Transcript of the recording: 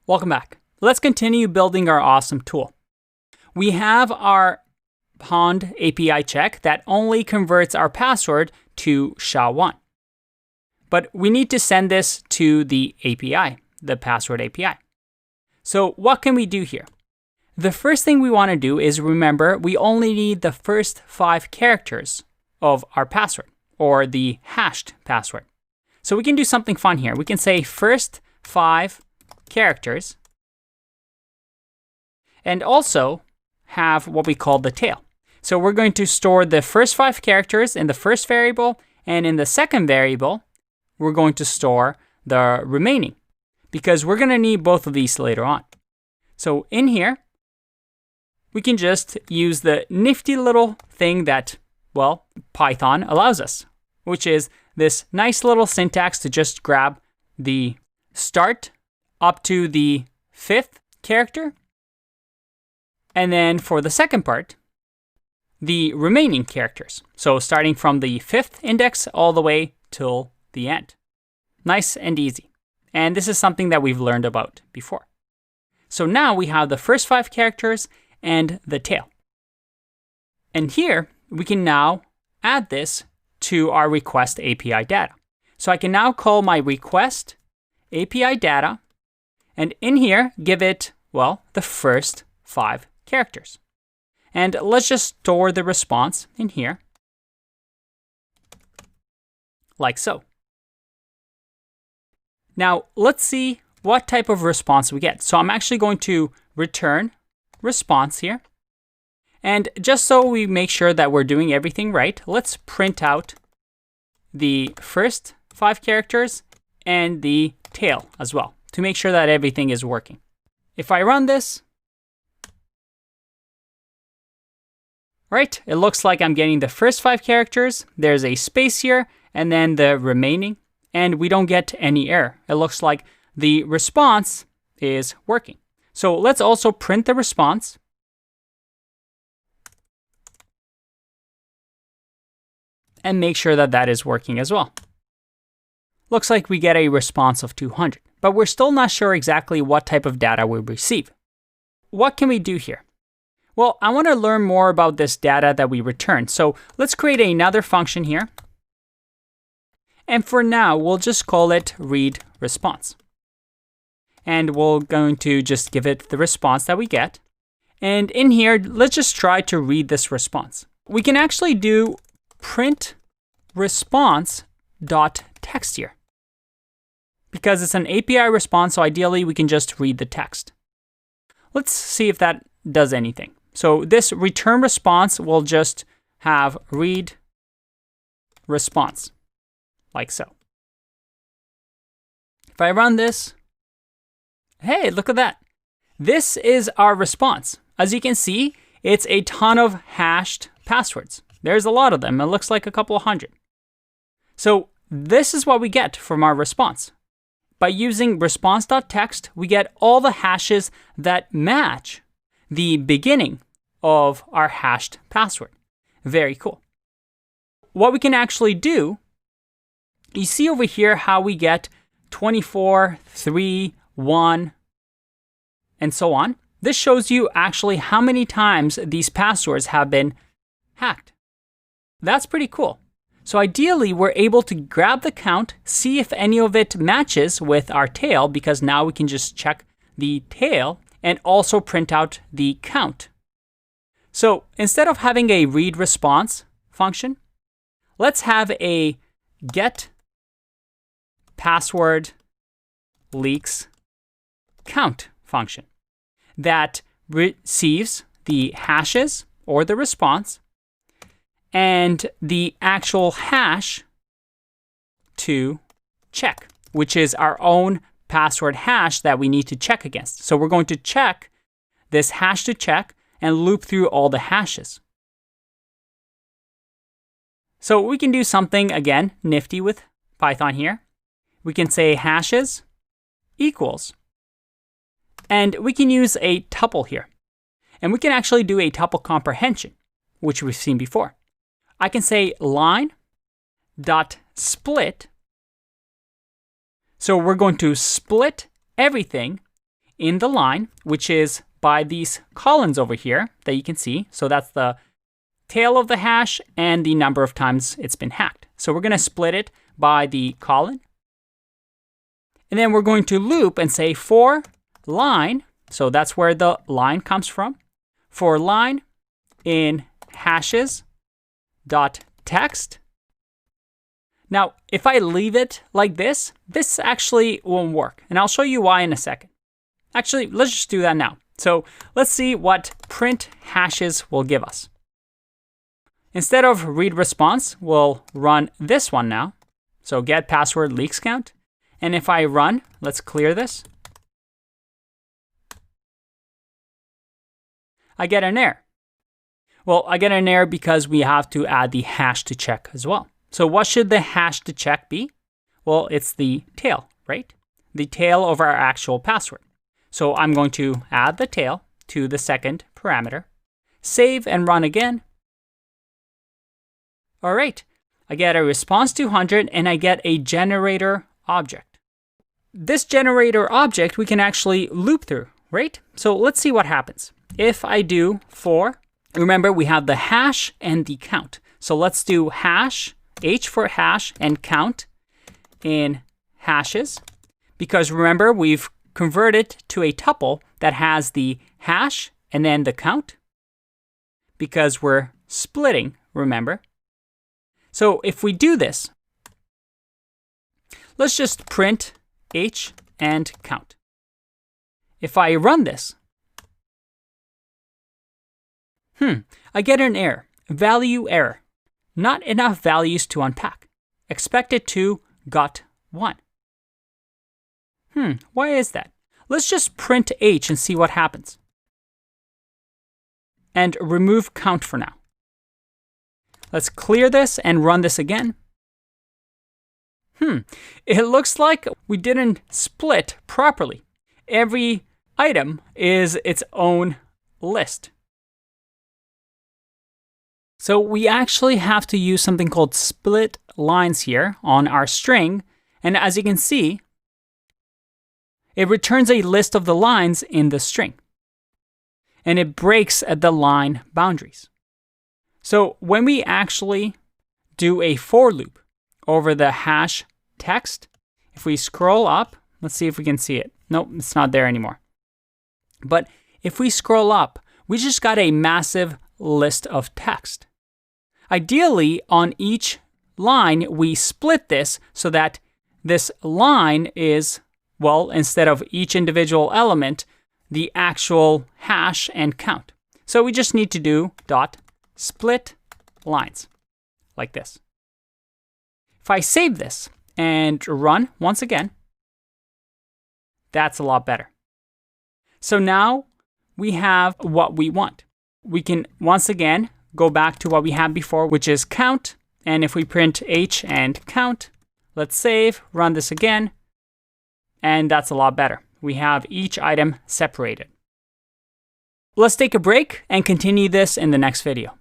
Welcome back. Let's continue building our awesome tool. We have our Pond API check that only converts our password to SHA-1. But we need to send this to the API, the password API. So what can we do here? The first thing we want to do is remember we only need the first 5 characters of our password, or the hashed password. So we can do something fun here. We can say first 5 characters, and also have what we call the tail. So we're going to store the first 5 characters in the first variable, and in the second variable, we're going to store the remaining, because we're going to need both of these later on. So in here, we can just use the nifty little thing that, well, Python allows us, which is this nice little syntax to just grab the start up to the 5th character, and then for the second part, the remaining characters. So starting from the 5th index all the way till the end. Nice and easy. And this is something that we've learned about before. So now we have the first 5 characters and the tail. And here we can now add this to our request API data. So I can now call my request API data, and in here give it, well, the first 5 characters. And let's just store the response in here, like so. Now let's see what type of response we get. So I'm actually going to return response here. And just so we make sure that we're doing everything right, let's print out the first 5 characters and the tail as well to make sure that everything is working. If I run this, right, it looks like I'm getting the first 5 characters. There's a space here and then the remaining, and we don't get any error. It looks like the response is working. So let's also print the response. And make sure that that is working as well. Looks like we get a response of 200, but we're still not sure exactly what type of data we receive. What can we do here? Well, I want to learn more about this data that we return. So let's create another function here. And for now, we'll just call it read response. And we're going to just give it the response that we get. And in here, let's just try to read this response. We can actually do print response.text here, because it's an API response, so ideally we can just read the text. Let's see if that does anything. So this return response will just have read response, like so. If I run this, hey, look at that. This is our response. As you can see, it's a ton of hashed passwords. There's a lot of them. It looks like a couple of hundred. So this is what we get from our response. By using response.text, we get all the hashes that match the beginning of our hashed password. Very cool. What we can actually do, you see over here how we get 24, 3, 1, and so on. This shows you actually how many times these passwords have been hacked. That's pretty cool. So ideally, we're able to grab the count, see if any of it matches with our tail, because now we can just check the tail and also print out the count. So instead of having a read response function, let's have a get password leaks count function that receives the hashes or the response and the actual hash to check, which is our own password hash that we need to check against. So we're going to check this hash to check and loop through all the hashes. So we can do something, again, nifty with Python here. We can say hashes equals, and we can use a tuple here. And we can actually do a tuple comprehension, which we've seen before. I can say line.split. So we're going to split everything in the line, which is by these columns over here that you can see. So that's the tail of the hash and the number of times it's been hacked. So we're going to split it by the column. And then we're going to loop and say for line, so that's where the line comes from, for line in hashes dot text. Now, if I leave it like this, this actually won't work. And I'll show you why in a second. Actually, let's just do that now. So let's see what print hashes will give us. Instead of read response, we'll run this one now. So get password leaks count. And if I run, let's clear this. I get an error. Well, I get an error because we have to add the hash to check as well. So what should the hash to check be? Well, it's the tail, right? The tail of our actual password. So I'm going to add the tail to the second parameter, save and run again. All right, I get a response 200 and I get a generator object. This generator object we can actually loop through, right? So let's see what happens. If I do for, remember we have the hash and the count. So let's do hash, H for hash, and count in hashes. Because remember, we've converted to a tuple that has the hash and then the count. Because we're splitting, remember. So if we do this, let's just print H and count. If I run this, I get an error, value error. Not enough values to unpack. Expected to got 1. Why is that? Let's just print H and see what happens. And remove count for now. Let's clear this and run this again. It looks like we didn't split properly. Every item is its own list. So we actually have to use something called split lines here on our string. And as you can see, it returns a list of the lines in the string. And it breaks at the line boundaries. So when we actually do a for loop over the hash text, if we scroll up, let's see if we can see it. Nope, it's not there anymore. But if we scroll up, we just got a massive list of text. Ideally, on each line, we split this so that this line is, well, instead of each individual element, the actual hash and count. So we just need to do dot split lines, like this. If I save this and run once again, that's a lot better. So now we have what we want. We can once again go back to what we had before, which is count. And if we print H and count, let's save, run this again, and that's a lot better. We have each item separated. Let's take a break and continue this in the next video.